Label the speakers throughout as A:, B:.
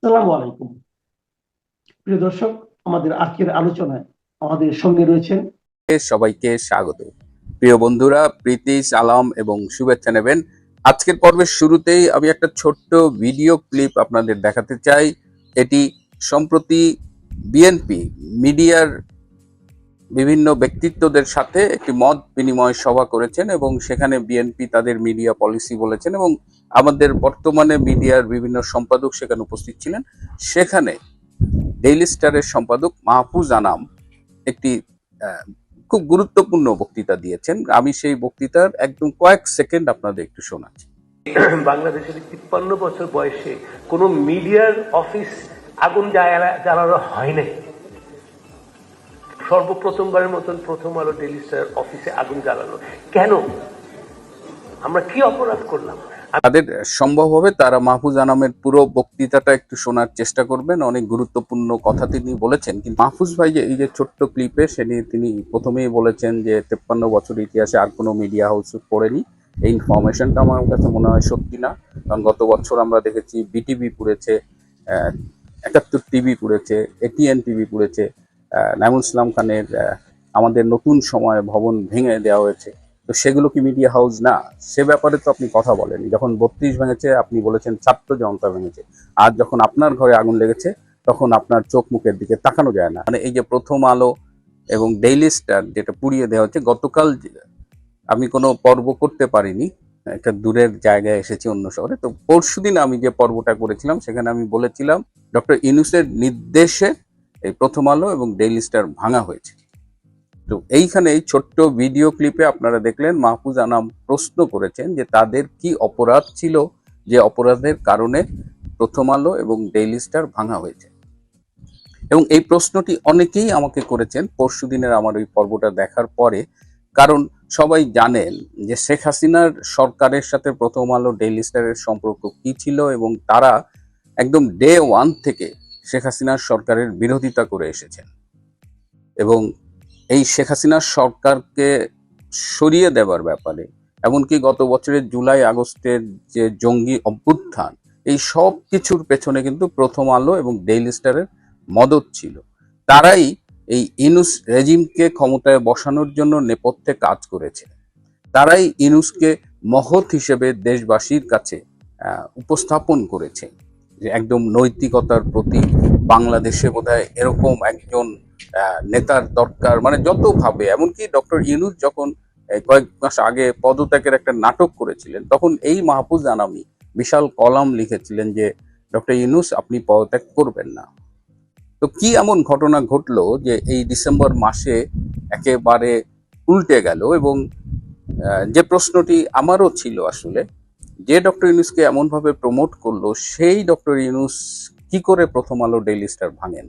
A: আসসালামু আলাইকুম। প্রিয় দর্শক, আমাদের আজকের আলোচনায় আমাদের সঙ্গে রয়েছেন।
B: সবাইকে স্বাগত। প্রিয় বন্ধুরা, প্রীতি সালাম এবং শুভেচ্ছা নেবেন। আজকের পর্বের শুরুতেই আমি একটা ছোট্ট ভিডিও ক্লিপ আপনাদের দেখাতে চাই। এটি সম্প্রতি বিএনপি মিডিয়ার বিভিন্ন ব্যক্তিত্বদের সাথে একটি মত বিনিময় সভা করেছেন এবং সেখানে বিএনপি তাদের মিডিয়া পলিসি বলেছেন এবং আমাদের বর্তমানে মিডিয়ার বিভিন্ন সম্পাদক সেখানে উপস্থিত ছিলেন। সেখানে ডেইলি স্টারের সম্পাদক মাহফুজ আনাম একটি খুব গুরুত্বপূর্ণ বক্তৃতা দিয়েছেন। আমি সেই বক্তৃতার একদম কয়েক সেকেন্ড আপনাদের একটু শোনাচ্ছি।
C: বাংলাদেশের 53 বছর বয়সে কোন মিডিয়ার অফিস আগুন জ্বালানো হয় নাই। সর্বপ্রথমবারের মতন প্রথম আলো ডেইলি স্টার অফিসে আগুন জ্বালানো কেন? আমরা কি অপরাধ করলাম?
B: তাদের সম্ভব হবে তারা মাহফুজ আনামের পুরো বক্তৃতাটা একটু শোনার চেষ্টা করবেন। অনেক গুরুত্বপূর্ণ কথা তিনি বলেছেন। কিন্তু মাহফুজ ভাই যে এই যে ছোট্ট ক্লিপে সেটি তিনি প্রথমেই বলেছেন যে 53 বছর ইতিহাসে আর কোনো মিডিয়া হাউস পড়েনি। এই ইনফরমেশনটা আমার কাছে মনে হয় সত্যি না, কারণ গত বছর আমরা দেখেছি বিটিভি পুড়েছে, 71 টিভি পুড়েছে, এটিএন টিভি পুড়েছে, নাইমুল ইসলাম খানের আমাদের নতুন সময় ভবন ভেঙে দেওয়া হয়েছে। তো সেগুলো কি মিডিয়া হাউস না? সে ব্যাপারে তো আপনি কথা বলেনি। যখন 32 ভেঙেছে আপনি বলেছেন ছাত্র জনতা ভেঙেছে, আর যখন আপনার ঘরে আগুন লেগেছে তখন আপনার চোখ মুখের দিকে তাকানো যায় না। মানে এই যে প্রথম আলো এবং ডেইলি স্টার যেটা পুড়িয়ে দেওয়া হচ্ছে, গতকাল আমি কোনো পর্ব করতে পারিনি, একটা দূরের জায়গায় এসেছি অন্য শহরে। তো পরশুদিন আমি যে পর্বটা করেছিলাম সেখানে আমি বলেছিলাম ডক্টর ইউনূসের নির্দেশে এই প্রথম আলো এবং ডেইলি স্টার ভাঙা হয়েছে। তো এইখানে এই ছোট্ট ভিডিও ক্লিপে আপনারা দেখলেন মাহফুজ আনাম প্রশ্ন করেছেন যে তাদের কি অপরাধ ছিল যে অপরাধের কারণে প্রথম আলো এবং ডেইলি স্টার ভাঙা হয়েছে। এবং এই প্রশ্নটি অনেকেই আমাকে করেছেন পরশুদিনের আমার ওই পর্বটা দেখার পরে, কারণ সবাই জানেন যে শেখ হাসিনার সরকারের সাথে প্রথম আলো ডেইলি স্টারের সম্পর্ক কি ছিল এবং তারা একদম ডে ওয়ান থেকে শেখ হাসিনার সরকারের বিরোধিতা করে এসেছেন এবং এই শেখ হাসিনার সরকারকে সরিয়ে দেওয়ার ব্যাপারে, এমনকি গত বছরের জুলাই আগস্টের যে জঙ্গি অভ্যুত্থান, এই সব কিছুর পেছনে কিন্তু প্রথম আলো এবং ডেইলি স্টারের মদত ছিল। তারাই এই ইউনূস রেজিমকে ক্ষমতায় বসানোর জন্য নেপথ্যে কাজ করেছে। তারাই ইউনূসকে মহৎ হিসেবে দেশবাসীর কাছে উপস্থাপন করেছে যে একদম নৈতিকতার প্রতি বাংলাদেশে বোধহয় এরকম একজন নেতার দরকার। মানে যত ভাবে, এমনকি ডক্টর ইউনূস যখন কয়েক মাস আগে পদত্যাগের একটা নাটক করেছিলেন তখন এই মাহফুজ আনামি বিশাল কলাম লিখেছিলেন যে ডক্টর ইউনূস আপনি পদত্যাগ করবেন না। তো কি এমন ঘটনা ঘটলো যে এই ডিসেম্বর মাসে একেবারে উল্টে গেল? এবং যে প্রশ্নটি আমারও ছিল আসলে, যে ডক্টর ইউনূসকে এমনভাবে প্রমোট করলো সেই ডক্টর ইউনূস কি করে প্রথম আলো ডেইলি স্টার ভাঙেন?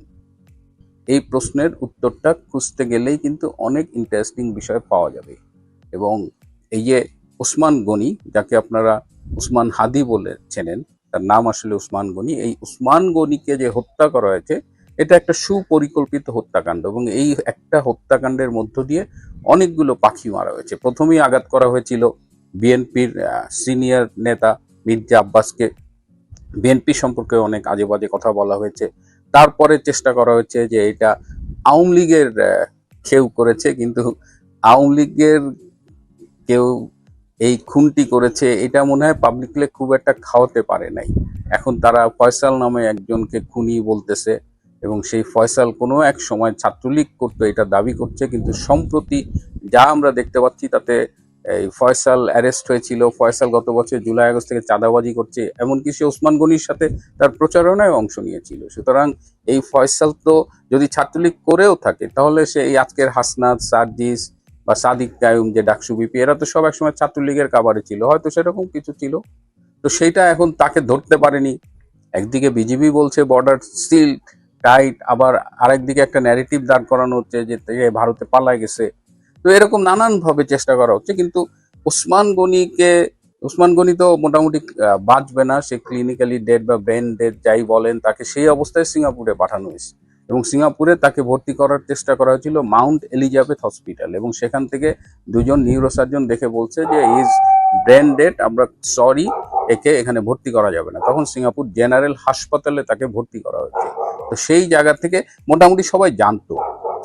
B: এই প্রশ্নের উত্তরটা খুঁজতে গেলেই কিন্তু অনেক ইন্টারেস্টিং বিষয় পাওয়া যাবে। এবং এই যে ওসমান গনি, যাকে আপনারা উসমান হাদি বলে চেনেন, তার নাম আসলে উসমান গনি, এই উসমান গনিকে যে হত্যা করা হয়েছে এটা একটা সুপরিকল্পিত হত্যাকাণ্ড এবং এই একটা হত্যাকাণ্ডের মধ্য দিয়ে অনেকগুলো পাখি মারা হয়েছে। প্রথমেই আঘাত করা হয়েছিল বিএনপির সিনিয়র নেতা মির্জা আব্বাসকে, বিএনপি সম্পর্কে অনেক আজে বাজে কথা বলা হয়েছে। তারপরে চেষ্টা করা হয়েছে যে এটা আওয়ামী লীগের কেউ করেছে, কিন্তু আওয়ামী লীগের কেউ এই খুনটি করেছে এটা মনে হয় পাবলিকলি খুব একটা খাওয়াতে পারে নাই। এখন তারা ফয়সাল নামে একজনকে খুনি বলতেছে এবং সেই ফয়সাল কোনো এক সময় ছাত্রলীগ করতো এটা দাবি করছে, কিন্তু সম্প্রতি যা আমরা দেখতে পাচ্ছি তাতে এই ফয়সাল অ্যারেস্ট হয়েছিল। ফয়সাল গত বছর জুলাই আগস্ট থেকে চাঁদাবাজি করছে, এমনকি সে ওসমান গনির সাথে তার প্রচারণায় অংশ নিয়েছিল। সুতরাং এই ফয়সাল তো যদি ছাত্রলীগ করেও থাকে তাহলে সে এই আজকের হাসনাত, সার্জিস বা সাদিক কায়ুম যে ডাকসু বিপি, এরা তো সব একসময় ছাত্রলীগের কাবারে ছিল, হয়তো সেরকম কিছু ছিল। তো সেইটা এখন তাকে ধরতে পারেনি। একদিকে বিজিবি বলছে বর্ডার সিল টাইট, আবার আরেকদিকে একটা ন্যারেটিভ দাঁড় করানো হচ্ছে যে ভারতে পালায় গেছে। তো এরকম নানান ভাবে চেষ্টা করা হচ্ছে, কিন্তু উসমান গনি তো মোটামুটি বাঁচবে না। সে ক্লিনিক্যালি ডেড বা ব্রেন ডেড যাই বলেন, তাকে সেই অবস্থায় সিঙ্গাপুরে পাঠানো হয়েছে এবং সিঙ্গাপুরে তাকে ভর্তি করার চেষ্টা করা হয়েছিল মাউন্ট এলিজাবেথ হসপিটাল, এবং সেখান থেকে দুজন নিউরোসার্জন দেখে বলছে যে ইজ ব্রেন ডেড, আমরা সরি, একে এখানে ভর্তি করা যাবে না। তখন সিঙ্গাপুর জেনারেল হাসপাতালে তাকে ভর্তি করা হয়েছে। তো সেই জায়গা থেকে মোটামুটি সবাই জানতো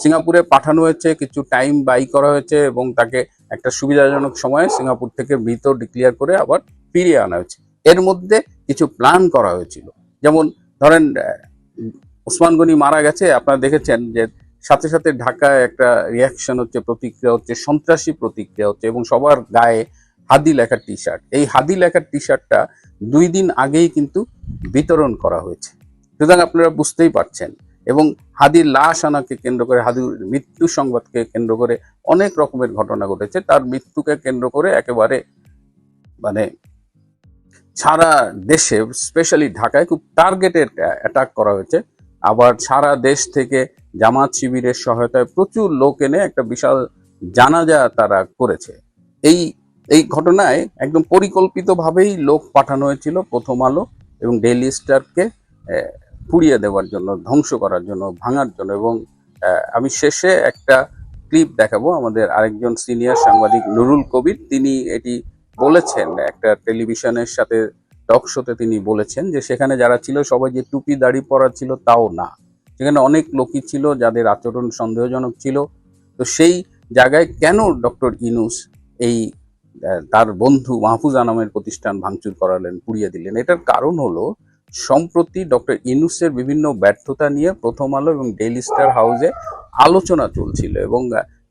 B: সিঙ্গাপুরে পাঠানো হয়েছে, কিছু টাইম বাই করা হয়েছে এবং তাকে একটা সুবিধাজনক সময়ে সিঙ্গাপুর থেকে মৃত ডিক্লেয়ার করে আবার ফিরিয়ে আনা হয়েছে। এর মধ্যে কিছু প্ল্যান করা হয়েছিল, যেমন ধরেন ওসমান গনি মারা গেছে, আপনারা দেখেছেন যে সাথে সাথে ঢাকায় একটা রিয়াকশন হচ্ছে, প্রতিক্রিয়া হচ্ছে, সন্ত্রাসী প্রতিক্রিয়া হচ্ছে এবং সবার গায়ে হাদি লেখা টি শার্ট। এই হাদি লেখা টি শার্টটা 2 দিন আগেই কিন্তু বিতরণ করা হয়েছে, সুতরাং আপনারা বুঝতেই পারছেন। এবং হাদির লাশ আনাকে কেন্দ্র করে, হাদির মৃত্যু সংবাদকে কেন্দ্র করে অনেক রকমের ঘটনা ঘটেছে। তার মৃত্যুকে কেন্দ্র করে একেবারে মানে সারা দেশে, স্পেশালি ঢাকায় খুব টার্গেটেড অ্যাটাক করা হয়েছে। আবার সারা দেশ থেকে জামাত শিবিরের সহায়তায় প্রচুর লোক এনে একটা বিশাল জানাজা তারা করেছে। এই ঘটনায় একদম পরিকল্পিতভাবেই লোক পাঠানো হয়েছিল প্রথম আলো এবং ডেইলি স্টারকে পুড়িয়ে দেওয়ার জন্য, ধ্বংস করার জন্য, ভাঙার জন্য। এবং আমি শেষে একটা ক্লিপ দেখাবো। আমাদের আরেকজন সিনিয়র সাংবাদিক নুরুল কবির, তিনি এটি বলেছেন একটা টেলিভিশনের সাথে টক শোতে, তিনি বলেছেন যে সেখানে যারা ছিল সবাই যে টুপি দাড়ি পরা ছিল তাও না, সেখানে অনেক লোকই ছিল যাদের আচরণ সন্দেহজনক ছিল। তো সেই জায়গায় কেন ডক্টর ইউনূস এই তার বন্ধু মাহফুজ আনামের প্রতিষ্ঠান ভাঙচুর করালেন, পুড়িয়ে দিলেন? এটার কারণ হলো সম্প্রতি ডক্টর ইউনূসের বিভিন্ন ব্যর্থতা নিয়ে প্রথম আলো এবং ডেইলি স্টার হাউসে আলোচনা চলছিল এবং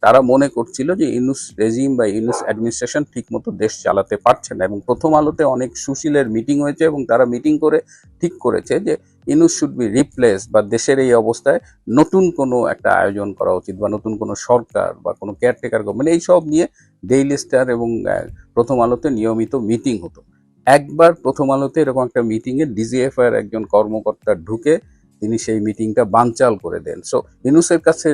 B: তারা মনে করছিল যে ইউনূস রেজিম বা ইউনূস অ্যাডমিনিস্ট্রেশন ঠিকমতো দেশ চালাতে পারছে না। এবং প্রথম আলোতে অনেক সুশীলের মিটিং হয়েছে এবং তারা মিটিং করে ঠিক করেছে যে ইউনূস শুড বি রিপ্লেস, বা দেশের এই অবস্থায় নতুন কোনো একটা আয়োজন করা উচিত, বা নতুন কোনো সরকার বা কোনো কেয়ারটেকার গভর্নমেন্ট, এইসব নিয়ে ডেইলি স্টার এবং প্রথম আলোতে নিয়মিত মিটিং হতো। একবার প্রথম আলোতে এরকম একটা মিটিংয়ে ডিজিএফআই এর একজন কর্মকর্তা ঢুকে তিনি সেই মিটিংটা বানচাল করে দেন। সো ইউনূসের কাছে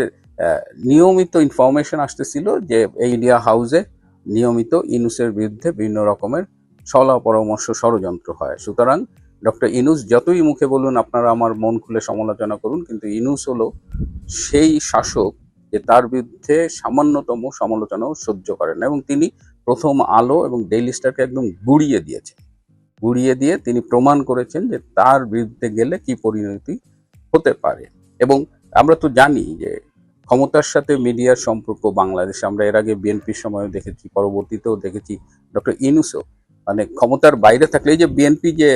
B: নিয়মিত ইনফরমেশন আসতেছিল যে এই ইন্ডিয়া হাউসে নিয়মিত ইউনূসের বিরুদ্ধে বিভিন্ন রকমের ছলা পরামর্শ, ষড়যন্ত্র হয়। সুতরাং ডক্টর ইউনূস যতই মুখে বলুন আপনারা আমার মন খুলে সমালোচনা করুন, কিন্তু ইউনূস হলো সেই শাসক যে তার বিরুদ্ধে সামান্যতম সমালোচনাও সহ্য করেন না। এবং তিনি প্রথম আলো এবং ডেইলি স্টারকে একদম গুড়িয়ে দিয়েছেন। গুড়িয়ে দিয়ে তিনি প্রমাণ করেছেন যে তার বিরুদ্ধে গেলে কি পরিণতি হতে পারে। এবং আমরা তো জানি যে ক্ষমতার সাথে মিডিয়ার সম্পর্ক বাংলাদেশে আমরা এর আগে বিএনপির সময়ও দেখেছি, পরবর্তীতেও দেখেছি। ডক্টর ইউনূসও মানে ক্ষমতার বাইরে থাকলে, এই যে বিএনপি যে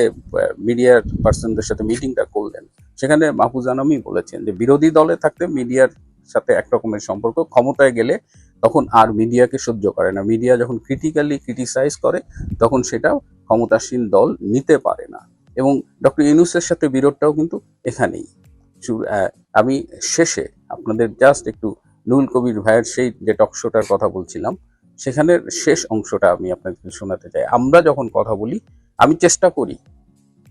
B: মিডিয়ার পার্সনদের সাথে মিটিংটা করলেন, সেখানে মাহফুজ আনামই বলেছেন যে বিরোধী দলে থাকতে মিডিয়ার সাথে একরকমের সম্পর্ক, ক্ষমতায় গেলে তখন আর মিডিয়াকে সহ্য করে না। মিডিয়া যখন ক্রিটিক্যালি ক্রিটিসাইজ করে তখন সেটা ক্ষমতাসীন দল নিতে পারে না। এবং ডক্টর ইউনূসের সাথে বিরোধটাও কিন্তু এখানেই। আমি শেষে আপনাদের জাস্ট একটু নুরুল কবির ভাইয়ের সেই যে টক শোটার কথা বলছিলাম, সেখানের শেষ অংশটা আমি আপনাদের শোনাতে চাই। আমরা যখন কথা বলি, আমি চেষ্টা করি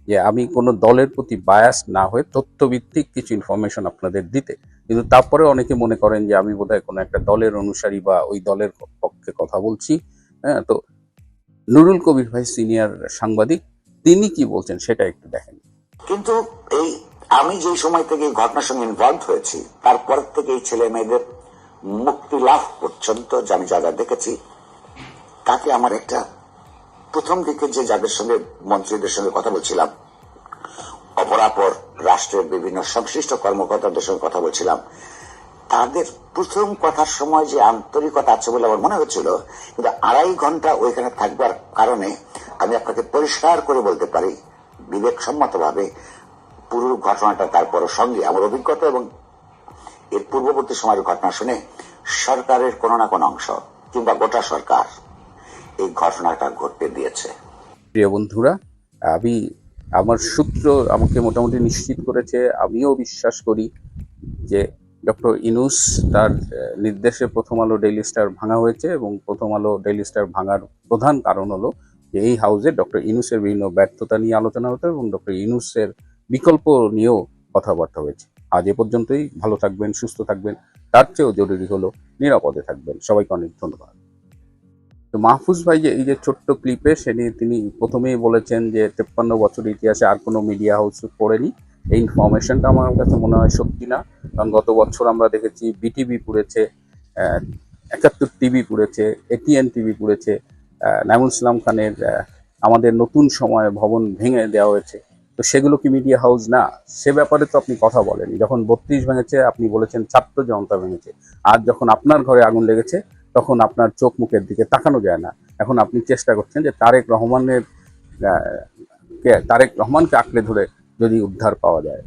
B: যে আমি কোনো দলের প্রতি বায়াস না হয়ে তথ্যভিত্তিক কিছু ইনফরমেশন আপনাদের দিতে, কিন্তু তারপরে অনেকে মনে করেন যে আমি বোধহয় কোনো একটা দলের অনুসারী বা ওই দলের পক্ষে কথা বলছি। হ্যাঁ, তো নুরুল কবির ভাই সিনিয়র সাংবাদিক, তিনি কি বলছেন সেটা একটু দেখেন।
D: কিন্তু এই আমি যে সময় থেকে এই ঘটনার সঙ্গে ইনভলভ হয়েছি, তারপর থেকে এই ছেলে মেয়েদের মুক্তি লাভ পর্যন্ত আমি যা যা দেখেছি, তাতে আমার একটা প্রথম দিকে যে যাদের সঙ্গে মন্ত্রীদের সঙ্গে কথা বলছিলাম, অপরাপর রাষ্ট্রের বিভিন্ন সংশ্লিষ্ট কর্মকর্তাদের সঙ্গে কথা বলছিলাম, তাদের প্রথম কথার সময় যে আন্তরিকতা আছে বলে আমার মনে হচ্ছিল, কিন্তু 2.5 ঘন্টা ওইখানে থাকবার কারণে আমি আপনাকে পরিষ্কার করে বলতে পারি বিবেকসম্মত ভাবে পুরো ঘটনাটা, তারপর সঙ্গে আমার অভিজ্ঞতা এবং এর পূর্ববর্তী সময়ের ঘটনা শুনে সরকারের কোনো না কোনো অংশ কিংবা গোটা সরকার এই ঘটনাটা ঘটতে দিয়েছে।
B: প্রিয় বন্ধুরা, আমার সূত্র আমাকে মোটামুটি নিশ্চিত করেছে, আমিও বিশ্বাস করি যে ডক্টর ইউনূস তার নির্দেশে প্রথম আলো ডেইলি স্টার ভাঙা হয়েছে। এবং প্রথম আলো ডেইলি স্টার ভাঙার প্রধান কারণ হলো যে এই হাউসে ডক্টর ইউনূসের বিভিন্ন ব্যর্থতা নিয়ে আলোচনা হতো এবং ডক্টর ইউনূসের বিকল্প নিয়েও কথাবার্তা হয়েছে। আজ এ পর্যন্তই। ভালো থাকবেন, সুস্থ থাকবেন, তার চেয়েও জরুরি হলো নিরাপদে থাকবেন। সবাইকে অনেক ধন্যবাদ। তো মাহফুজ ভাই যে এই যে ছোট্ট ক্লিপে, সে নিয়ে তিনি প্রথমেই বলেছেন যে 53 বছর ইতিহাসে আর কোনো মিডিয়া হাউস পড়েনি। এই ইনফরমেশনটা আমার কাছে মনে হয় সত্যি না, কারণ গত বছর আমরা দেখেছি বিটিভি পুড়েছে, 71 টিভি পুড়েছে, এটিএন টিভি পুড়েছে, নাইমুল ইসলাম খানের আমাদের নতুন সময় ভবন ভেঙে দেওয়া হয়েছে, তো সেগুলো কি মিডিয়া হাউস না? সে ব্যাপারে তো আপনি কথা বলেনি। যখন 32 ভেঙেছে আপনি বলেছেন ছাত্র জনতা ভেঙেছে, আর যখন আপনার ঘরে আগুন লেগেছে তখন আপনার চোখ মুখের দিকে তাকানো যায় না। এখন আপনি চেষ্টা করছেন যে তারেক রহমানকে আঁকড়ে ধরে যদি উদ্ধার পাওয়া যায়।